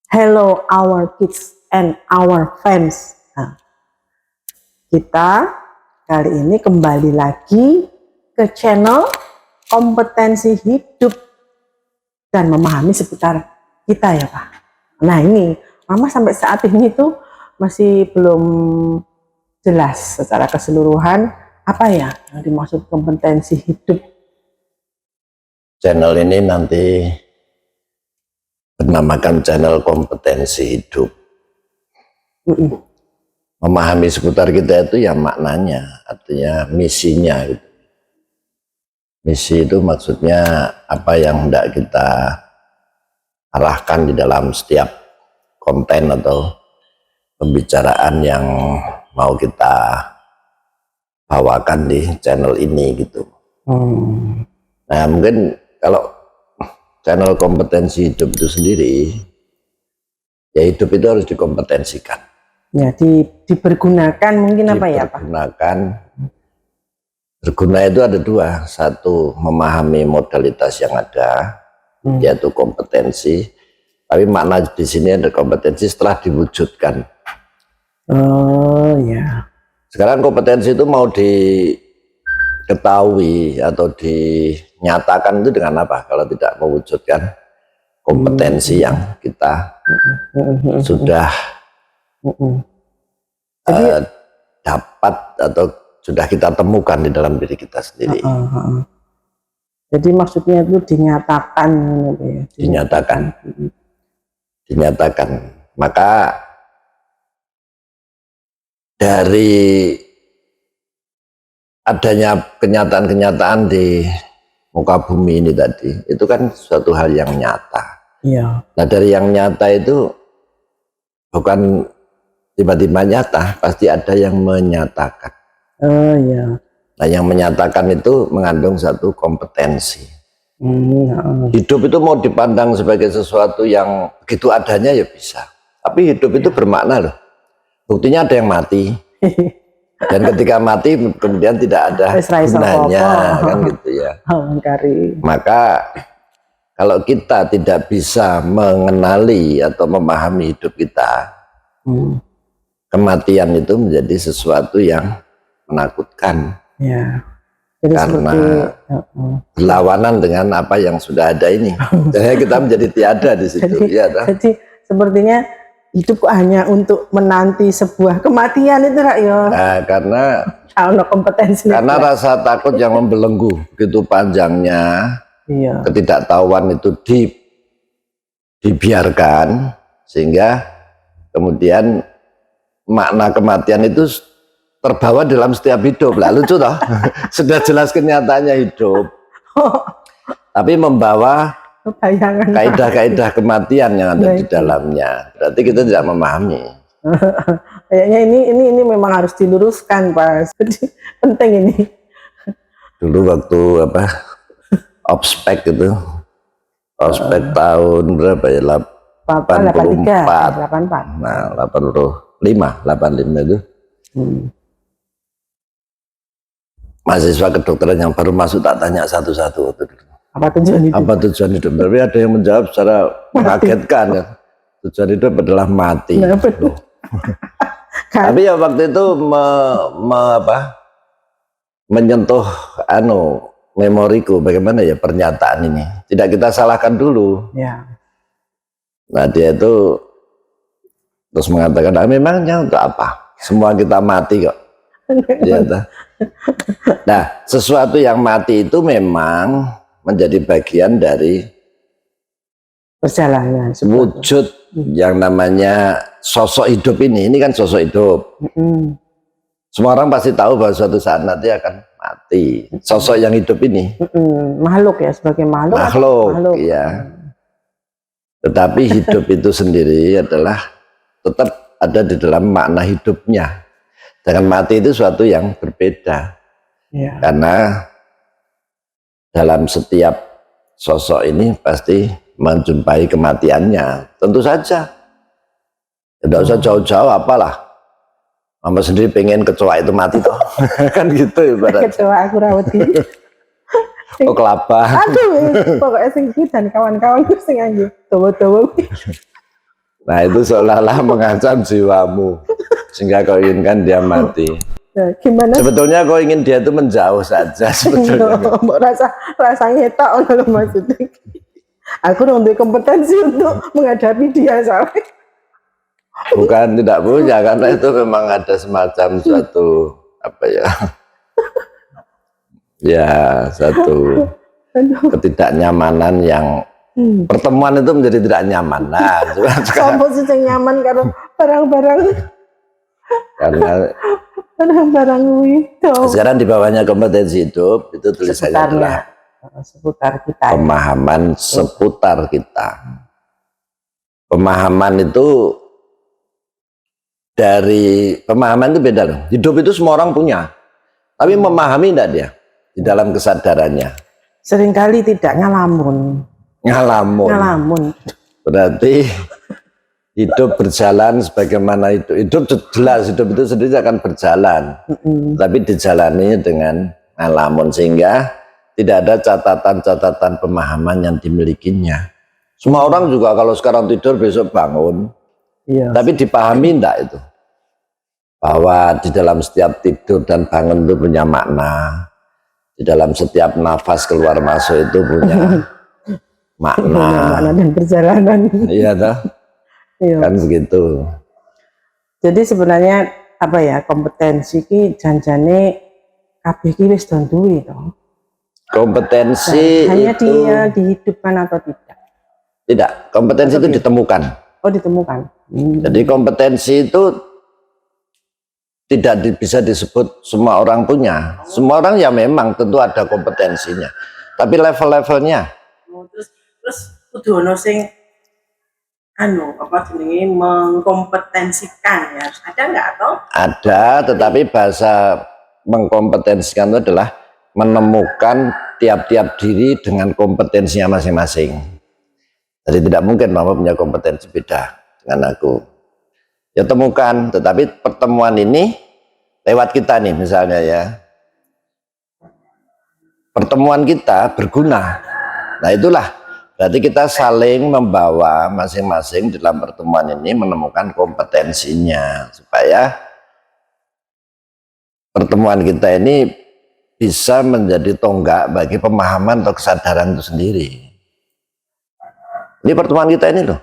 Hello our kids and our fans. Nah, kita kali ini kembali lagi ke channel kompetensi hidup dan memahami seputar kita ya Pak. Nah ini Mama sampai saat ini tuh masih belum jelas secara keseluruhan apa ya yang dimaksud kompetensi hidup. Channel ini nanti bernamakan channel kompetensi hidup. Memahami seputar kita itu ya maknanya, artinya misinya gitu. Misi itu maksudnya apa yang hendak kita arahkan di dalam setiap konten atau pembicaraan yang mau kita bawakan di channel ini gitu. Nah mungkin kalau channel kompetensi hidup itu sendiri, ya hidup itu harus dikompetensikan. Ya, dipergunakan mungkin apa ya Pak? Berguna itu ada dua. Satu, memahami modalitas yang ada, yaitu kompetensi. Tapi makna di sini ada kompetensi setelah diwujudkan. Oh ya. Sekarang kompetensi itu mau diketahui atau dinyatakan itu dengan apa? Kalau tidak mewujudkan kompetensi yang kita sudah dapat atau sudah kita temukan di dalam diri kita sendiri. Jadi maksudnya itu dinyatakan ya. Dinyatakan. Maka dari adanya kenyataan-kenyataan di muka bumi ini tadi, itu kan suatu hal yang nyata. Iya. Nah dari yang nyata itu bukan tiba-tiba nyata, pasti ada yang menyatakan. Oh iya. Nah yang menyatakan itu mengandung satu kompetensi. Hidup itu mau dipandang sebagai sesuatu yang begitu adanya ya bisa. Tapi hidup itu bermakna loh. Buktinya ada yang mati. Dan ketika mati kemudian tidak ada gunanya kan gitu ya. Maka kalau kita tidak bisa mengenali atau memahami hidup kita, kematian itu menjadi sesuatu yang menakutkan. Ya. Jadi karena berlawanan dengan apa yang sudah ada ini. Jadi kita menjadi tiada di situ. Jadi sepertinya hidup hanya untuk menanti sebuah kematian itu Kak ya. Nah, karena kompetensi. Karena rasa takut yang membelenggu begitu panjangnya. Iya. Ketidaktahuan itu dibiarkan sehingga kemudian makna kematian itu terbawa dalam setiap hidup. Lah lucu toh. Sudah jelas kenyataannya hidup. Tapi membawa kaidah-kaidah kematian yang ada di dalamnya. Berarti kita tidak memahami. Kayaknya ini memang harus diluruskan, Pak. Jadi penting ini. Dulu waktu ospek itu. Ospek tahun berapa ya? 84. Nah, 85 itu. Mahasiswa kedokteran yang baru masuk tak tanya satu-satu. Apa tujuan hidup? Apa tujuan hidup? Tapi ada yang menjawab secara mengagetkan ya. Tujuan hidup adalah mati. Tapi ya waktu itu menyentuh memoriku bagaimana ya pernyataan ini. Tidak kita salahkan dulu. Ya. Nah dia itu terus mengatakan, memangnya untuk apa? Semua kita mati kok. Nah, sesuatu yang mati itu memang menjadi bagian dari perjalanan wujud yang namanya sosok hidup ini. Ini kan sosok hidup. Semua orang pasti tahu bahwa suatu saat nanti akan mati. Sosok yang hidup ini. Makhluk ya, sebagai makhluk. Makhluk, iya. Tetapi hidup itu sendiri adalah tetap ada di dalam makna hidupnya. Dengan mati itu suatu yang berbeda. Ya. Karena dalam setiap sosok ini pasti menjumpai kematiannya. Tentu saja. Tidak usah jauh-jauh apalah. Mama sendiri pengen kecoa itu mati toh. Kan gitu ibarat. Kecoa aku rawati. Oh kelapa. Aduh, pokoknya sing dan kawan-kawan sing anjir. Dawa-dawa. Nah itu seolah-olah mengancam jiwamu sehingga kau inginkan dia mati. Nah, gimana? Sebetulnya kau ingin dia itu menjauh saja sebetulnya. rasa ngetok kalau maksudnya. Aku udah kompetensi untuk menghadapi dia soalnya. Bukan tidak punya, karena itu memang ada semacam suatu apa ya, ya satu ketidaknyamanan yang pertemuan itu menjadi tidak nyaman. Nah, Sopo sih yang nyaman karo barang-barang karena barang-barang itu. sekarang di bawahnya kompetensi hidup itu tulisannya adalah seputar kita. pemahaman seputar kita. Pemahaman itu dari pemahaman itu beda loh. Hidup itu semua orang punya, tapi memahami enggak dia di dalam kesadarannya. Seringkali tidak ngalamun. Ngalamun. Berarti hidup berjalan sebagaimana hidup jelas, hidup itu sendiri akan berjalan, tapi dijalani dengan ngalamun sehingga tidak ada catatan-catatan pemahaman yang dimilikinya. Semua orang juga kalau sekarang tidur besok bangun, tapi dipahami enggak itu? Bahwa di dalam setiap tidur dan bangun itu punya makna, di dalam setiap nafas keluar masuk itu punya makna dan perjalanan. Iya toh? Kan begitu. Jadi sebenarnya apa ya, kompetensi ki janjane kabeh ki wis do duwe to. Kompetensi hanya itu dia dihidupkan atau tidak? Tidak, kompetensi itu ditemukan. Oh, ditemukan. Jadi kompetensi itu tidak bisa disebut semua orang punya. Semua orang ya memang tentu ada kompetensinya, tapi level-levelnya. Terus kudu ono sing mengkompetensikan ya, ada nggak atau? Ada, tetapi bahasa mengkompetensikan itu adalah menemukan tiap-tiap diri dengan kompetensinya masing-masing. Jadi tidak mungkin mama punya kompetensi beda dengan aku. Ya temukan, tetapi pertemuan ini lewat kita nih misalnya ya. Pertemuan kita berguna. Nah itulah, berarti kita saling membawa masing-masing dalam pertemuan ini menemukan kompetensinya. Supaya pertemuan kita ini bisa menjadi tonggak bagi pemahaman atau kesadaran itu sendiri. Ini pertemuan kita ini loh.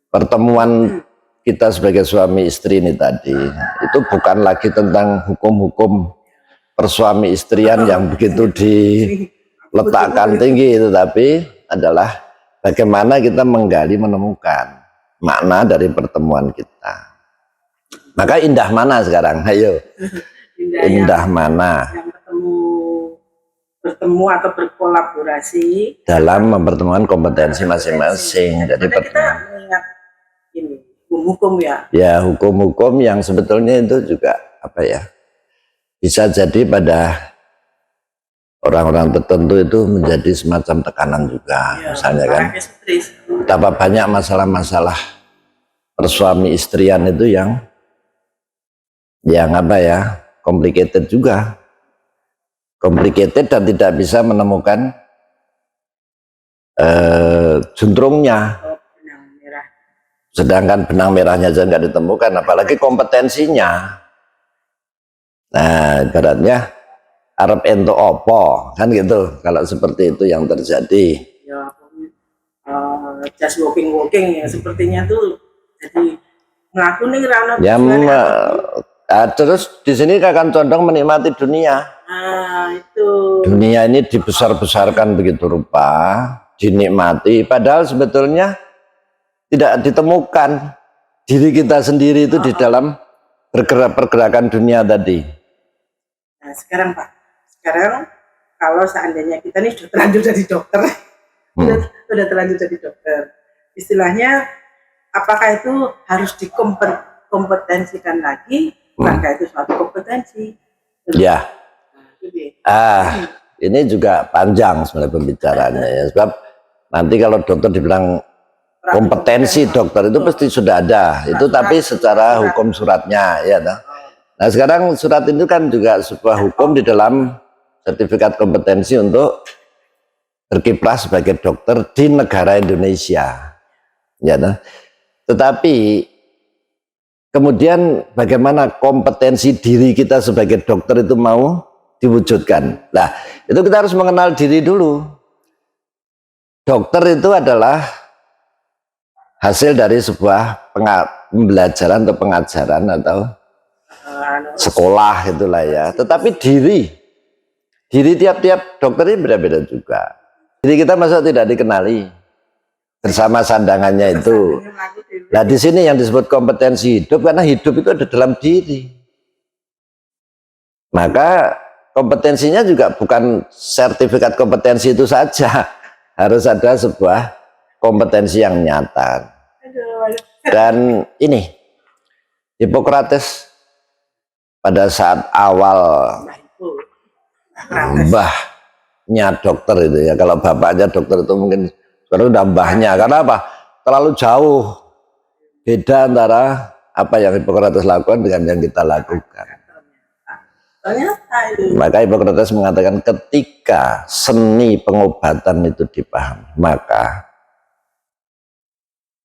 Pertemuan kita sebagai suami istri ini tadi, itu bukan lagi tentang hukum-hukum persuami istrian yang begitu diletakkan tinggi, tetapi adalah bagaimana kita menggali menemukan makna dari pertemuan kita. Maka indah mana sekarang? Ayo. Indah mana? Yang bertemu atau berkolaborasi dalam mempertemukan kompetensi masing-masing. Jadi kita mengingat ini hukum ya. Ya, hukum-hukum yang sebetulnya itu juga apa ya? Bisa jadi pada orang-orang tertentu itu menjadi semacam tekanan juga, ya, misalnya kan. Betapa banyak masalah-masalah persuami istrian itu yang apa ya? Complicated juga. Complicated dan tidak bisa menemukan juntrungnya. Sedangkan benang merahnya aja nggak ditemukan, apalagi kompetensinya. Nah, ibaratnya arep ento opo kan gitu. Kalau seperti itu yang terjadi. Ya, just walking ya, sepertinya tuh jadi ngelakuin rana. Ya, terus di sini akan condong menikmati dunia. Itu. Dunia ini dibesar-besarkan begitu rupa, dinikmati, padahal sebetulnya tidak ditemukan diri kita sendiri itu di dalam pergerakan dunia tadi. Nah sekarang Pak, kalau seandainya kita ini sudah terlanjur jadi dokter, sudah terlanjur jadi dokter, istilahnya apakah itu harus dikompetensikan lagi? Apakah itu suatu kompetensi? Ya. Ini juga panjang sebenarnya pembicaraannya ya, sebab nanti kalau dokter dibilang kompetensi dokter itu pasti sudah ada itu, tapi secara hukum suratnya ya. Nah sekarang surat itu kan juga sebuah hukum di dalam sertifikat kompetensi untuk berkiprah sebagai dokter di negara Indonesia ya. Tetapi kemudian bagaimana kompetensi diri kita sebagai dokter itu mau diwujudkan. Nah, itu kita harus mengenal diri dulu. Dokter itu adalah hasil dari sebuah pembelajaran atau pengajaran atau sekolah itulah ya. Tetapi diri tiap-tiap dokter ini beda-beda juga. Jadi kita masa tidak dikenali bersama sandangannya itu. Nah di sini yang disebut kompetensi hidup, karena hidup itu ada dalam diri. Maka kompetensinya juga bukan sertifikat kompetensi itu saja, harus ada sebuah kompetensi yang nyata. Dan ini Hippocrates pada saat awal mbahnya dokter itu ya, kalau bapaknya dokter itu mungkin baru udah mbahnya, karena apa? Terlalu jauh beda antara apa yang Hippocrates lakukan dengan yang kita lakukan. Maka Hippocrates mengatakan ketika seni pengobatan itu dipahami, maka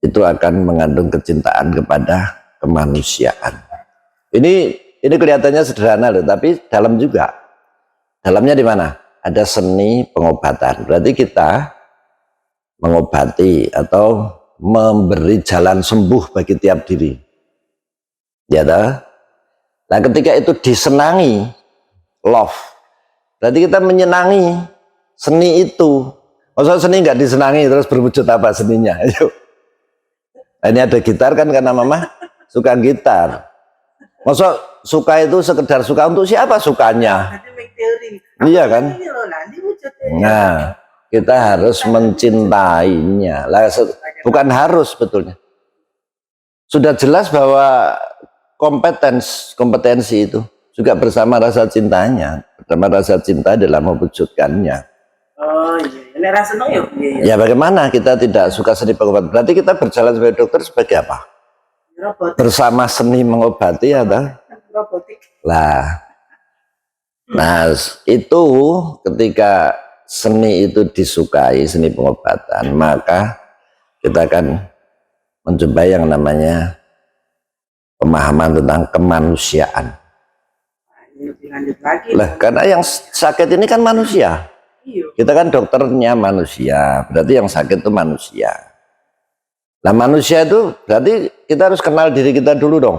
itu akan mengandung kecintaan kepada kemanusiaan. Ini kelihatannya sederhana loh, tapi dalam juga. Dalamnya di mana? Ada seni pengobatan. Berarti kita mengobati atau memberi jalan sembuh bagi tiap diri. Ya toh? Nah, ketika itu disenangi, love. Berarti kita menyenangi seni itu. Maksudnya seni nggak disenangi terus berwujud apa seninya? Ayo. Nah, ini ada gitar kan karena mama suka gitar. Maksud suka itu sekedar suka untuk siapa sukanya? Iya kan? Nah, kita harus mencintainya. Lah, bukan harus sebetulnya. Sudah jelas bahwa kompetensi itu juga bersama rasa cintanya, bersama rasa cinta dalam mewujudkannya. Oh iya, rasa senang ya. Ya bagaimana kita tidak suka seni pengobatan? Berarti kita berjalan sebagai dokter sebagai apa? Robotik. Bersama seni mengobati atau? Robotik. Nah itu ketika seni itu disukai, seni pengobatan, maka kita akan menjumpai yang namanya pemahaman tentang kemanusiaan. Lebih lanjut lagi. Lah, karena yang sakit ini kan manusia. Kita kan dokternya manusia, berarti yang sakit itu manusia. Nah manusia itu berarti kita harus kenal diri kita dulu dong.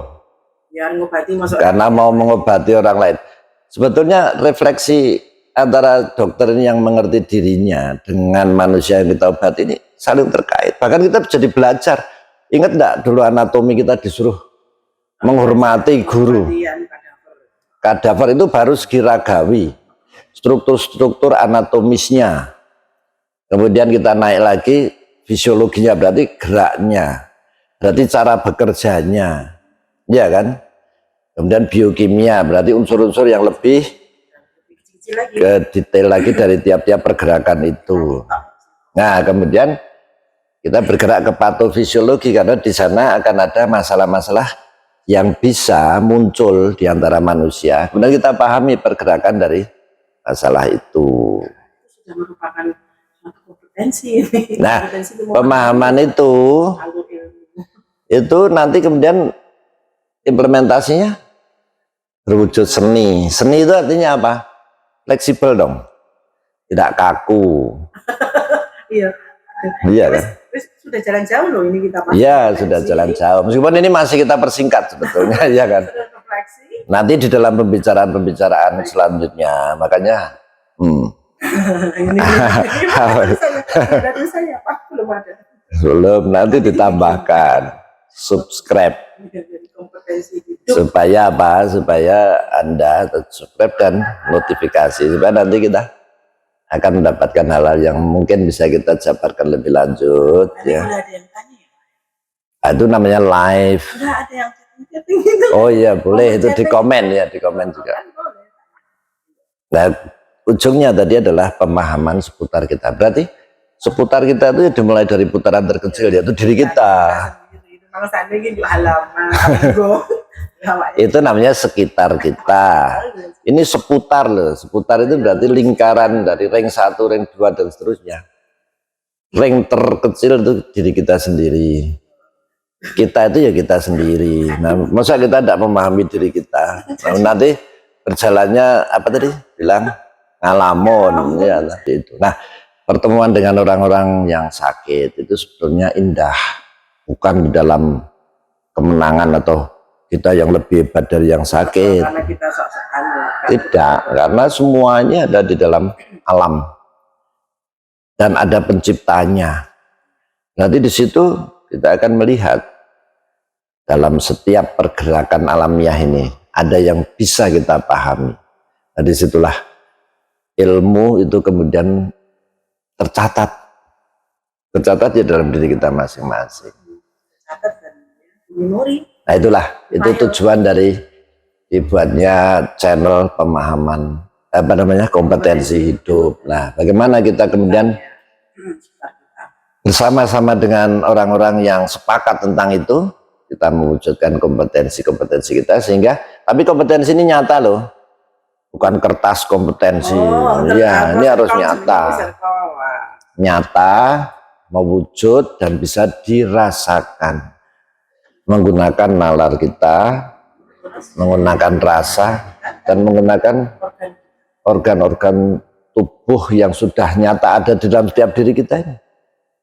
Ya, ngobati karena mau mengobati orang lain. Sebetulnya refleksi antara dokter ini yang mengerti dirinya dengan manusia yang kita obati ini saling terkait. Bahkan kita jadi belajar. Ingat enggak dulu anatomi kita disuruh menghormati guru. Kadaver itu baru segi ragawi, struktur-struktur anatomisnya. Kemudian kita naik lagi fisiologinya, berarti geraknya, berarti cara bekerjanya, ya kan? Kemudian biokimia, berarti unsur-unsur yang lebih ke detail lagi dari tiap-tiap pergerakan itu. Nah, kemudian kita bergerak ke patofisiologi karena di sana akan ada masalah-masalah yang bisa muncul di antara manusia. Kemudian kita pahami pergerakan dari masalah itu. Sudah merupakan suatu kompetensi. Nah, pemahaman itu nanti kemudian implementasinya berwujud seni. Seni itu artinya apa? Fleksibel dong, tidak kaku. Iya. Iya kan? Sudah jalan jauh loh ini kita. Iya, sudah jalan jauh. Meskipun ini masih kita persingkat sebetulnya, ya kan? Nanti di dalam pembicaraan selanjutnya, makanya belum, nanti ditambahkan subscribe supaya apa? Supaya Anda subscribe dan notifikasi supaya nanti kita akan mendapatkan hal-hal yang mungkin bisa kita jabarkan lebih lanjut. Ya. Itu namanya live. Oh iya boleh, itu di komen ya, di komen juga. Nah ujungnya tadi adalah pemahaman seputar kita. Berarti seputar kita itu dimulai dari putaran terkecil, yaitu diri kita. Itu namanya sekitar kita. Ini seputar loh. Seputar itu berarti lingkaran dari ring 1, ring 2 dan seterusnya. Ring terkecil itu diri kita sendiri. kita itu ya kita sendiri. Nah, masa kita tidak memahami diri kita? Nah, nanti berjalannya apa tadi? Bilang ngalamun ya itu. Nah, pertemuan dengan orang-orang yang sakit itu sebetulnya indah, bukan di dalam kemenangan atau kita yang lebih hebat dari yang sakit. Karena kita sok-sokan. Tidak, karena semuanya ada di dalam alam dan ada penciptanya. Nanti di situ kita akan melihat dalam setiap pergerakan alamiah ini ada yang bisa kita pahami. Nah, disitulah ilmu itu kemudian tercatat ya dalam diri kita masing-masing. Catat dan memori. Nah, itulah itu tujuan dari dibuatnya channel pemahaman kompetensi hidup. Nah, bagaimana kita kemudian bersama-sama dengan orang-orang yang sepakat tentang itu, kita mewujudkan kompetensi-kompetensi kita, sehingga tapi kompetensi ini nyata loh, bukan kertas kompetensi. Ya, ini harus nyata, mewujud dan bisa dirasakan menggunakan nalar kita, menggunakan rasa, dan menggunakan organ-organ tubuh yang sudah nyata ada di dalam setiap diri kita ini.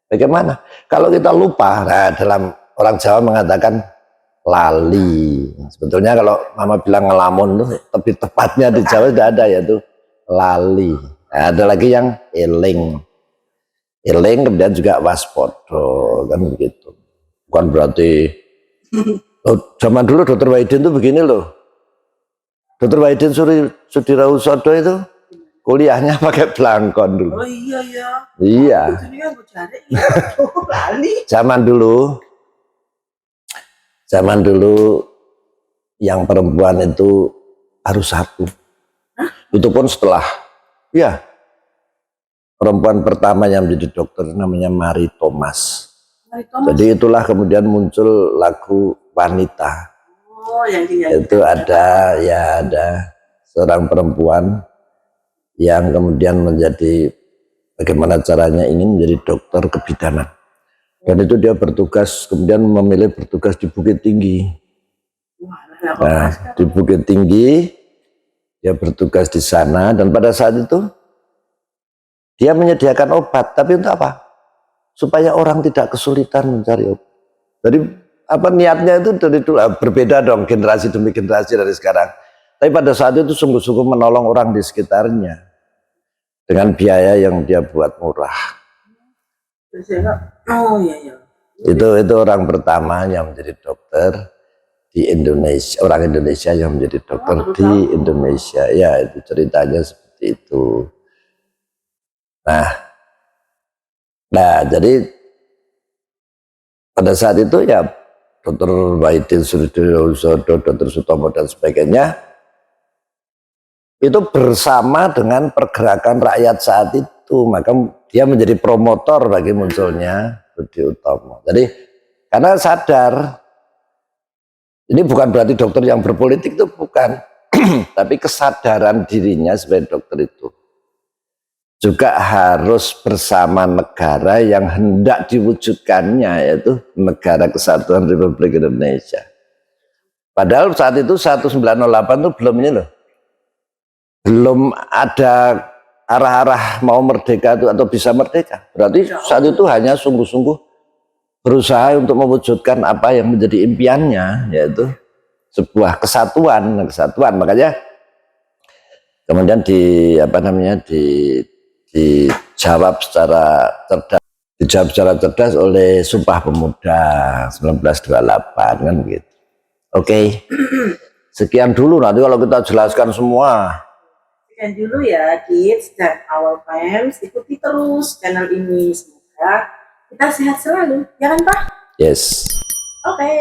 Bagaimana? Kalau kita lupa, nah dalam orang Jawa mengatakan lali. Sebetulnya kalau mama bilang ngelamun, lebih tepatnya di Jawa tidak ada, yaitu lali. Nah, ada lagi yang eling. Eling kemudian juga waspodo, kan begitu. Bukan berarti zaman dulu Dr. Wahidin itu begini loh. Dr. Wahidin Sudirawusodo itu kuliahnya pakai belangkon dulu. Oh iya ya. Iya. Zaman dulu yang perempuan itu harus satu. Itu pun setelah ya perempuan pertama yang menjadi dokter namanya Marie Thomas. Jadi itulah kemudian muncul lagu Wanita. Oh, yang itu ada seorang perempuan yang kemudian menjadi bagaimana caranya ingin menjadi dokter kebidanan. Dan itu dia bertugas, kemudian memilih bertugas di Bukit Tinggi. Nah, di Bukit Tinggi dia bertugas di sana, dan pada saat itu dia menyediakan obat, tapi untuk apa? Supaya orang tidak kesulitan mencari obat. Jadi apa niatnya itu dari dulu berbeda dong, generasi demi generasi dari sekarang. Tapi pada saat itu sungguh-sungguh menolong orang di sekitarnya dengan biaya yang dia buat murah. Oh iya. Itu orang pertama yang menjadi dokter di Indonesia, orang Indonesia yang menjadi dokter di Indonesia. Ya, itu ceritanya seperti itu. Nah, jadi pada saat itu ya Dr. Wahidin Sudirawusodo, Dr. Sutomo dan sebagainya itu bersama dengan pergerakan rakyat saat itu, maka dia menjadi promotor bagi munculnya Budi Utomo. Jadi karena sadar ini bukan berarti dokter yang berpolitik, itu bukan, tapi kesadaran dirinya sebagai dokter itu juga harus bersama negara yang hendak diwujudkannya, yaitu Negara Kesatuan Republik Indonesia. Padahal saat itu 1908 itu belum ini loh, belum ada arah-arah mau merdeka itu atau bisa merdeka. Berarti saat itu hanya sungguh-sungguh berusaha untuk mewujudkan apa yang menjadi impiannya, yaitu sebuah kesatuan. Makanya kemudian dijawab secara cerdas oleh Sumpah Pemuda 1928 kan gitu. Oke. Sekian dulu, nanti kalau kita jelaskan semua. Sekian dulu ya kids dan our fans, ikuti terus channel ini, semoga kita sehat selalu, ya kan Pak? Yes. Oke.